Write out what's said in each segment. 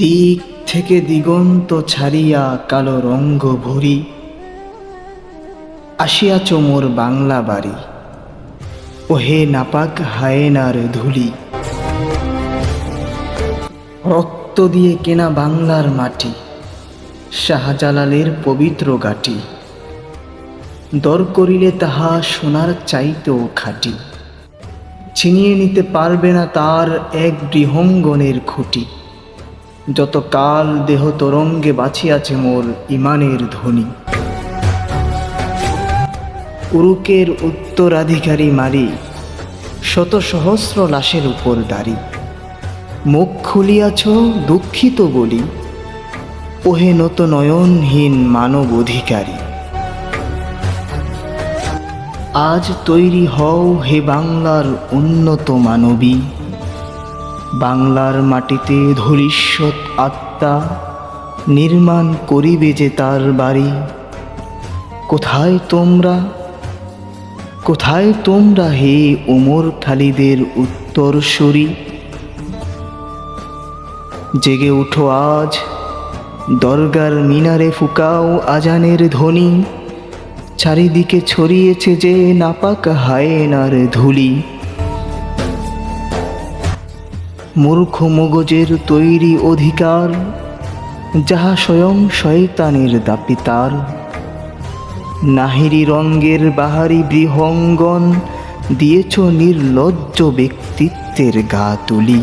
দিক থেকে দিগন্ত ছাড়িয়া কালো রঙ্গ ভরি আসিয়াছ মোর বাংলা বাড়ি। ওহে নাপাক হায়েনার ধুলি, রক্ত দিয়ে কেনা বাংলার মাটি, শাহজালালের পবিত্র গাটি। দর করিলে তাহা সোনার চাইতেও খাঁটি, ছিনিয়ে নিতে পারবে না তার এক বৃহঙ্গনের খুঁটি। যত কাল দেহ তরঙ্গে বাঁচিয়াছে মোর ইমানের ধ্বনি। উরুকের উত্তরাধিকারী মারি শত সহস্র লাশের উপর দাঁড়ি। মুখ খুলিয়াছ দুঃখিত বলি, ওহে নত নয়নহীন মানব অধিকারী। আজ তৈরি হও হে বাংলার উন্নত মানবী। বাংলার মাটিতে ধরিষ্যৎ আত্মা নির্মাণ করিবে যে তার বাড়ি। কোথায় তোমরা, কোথায় তোমরা হে ওমর খালিদের উত্তরসূরি? জেগে উঠো আজ, দরগার মিনারে ফুকাও আজানের ধ্বনি। চারিদিকে ছড়িয়েছে যে নাপাক হায়েনার ধুলি। মূর্খ মগজের তৈরি অধিকার, যাহা স্বয়ং শয়তানের দাপিতার। নাহিরি রঙ্গের বাহারি বৃহঙ্গন দিয়েছ নির্লজ্জ ব্যক্তিত্বের গা তুলি।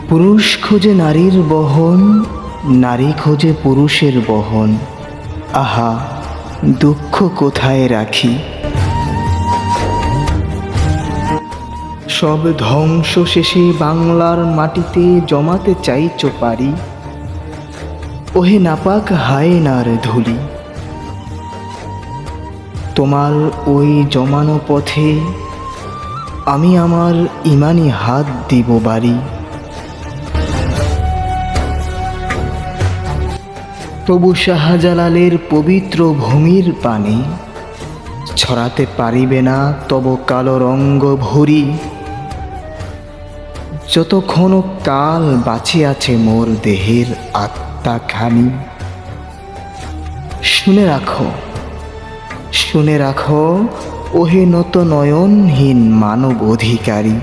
পুরুষ খোঁজে নারীর বহন, নারী খোঁজে পুরুষের বহন। আহা, দুঃখ কোথায় রাখি? সব ধ্বংস শেষে বাংলার মাটিতে জমাতে চাইছ পারি। ওহে নাপাক হায়েনার ধুলি, তোমার ওই জমানো পথে আমি আমার ইমানি হাত দিব বাড়ি। তবু শাহজালালের পবিত্র ভূমির পানে ছড়াতে পারিবে না তব কালো রঙ্গ ভরি। যতক্ষণ কাল বাঁচিয়াছে মোর দেহের আত্মাখানি। শুনে রাখো, শুনে রাখো, ওহে নত নয়নহীন মানব অধিকারী।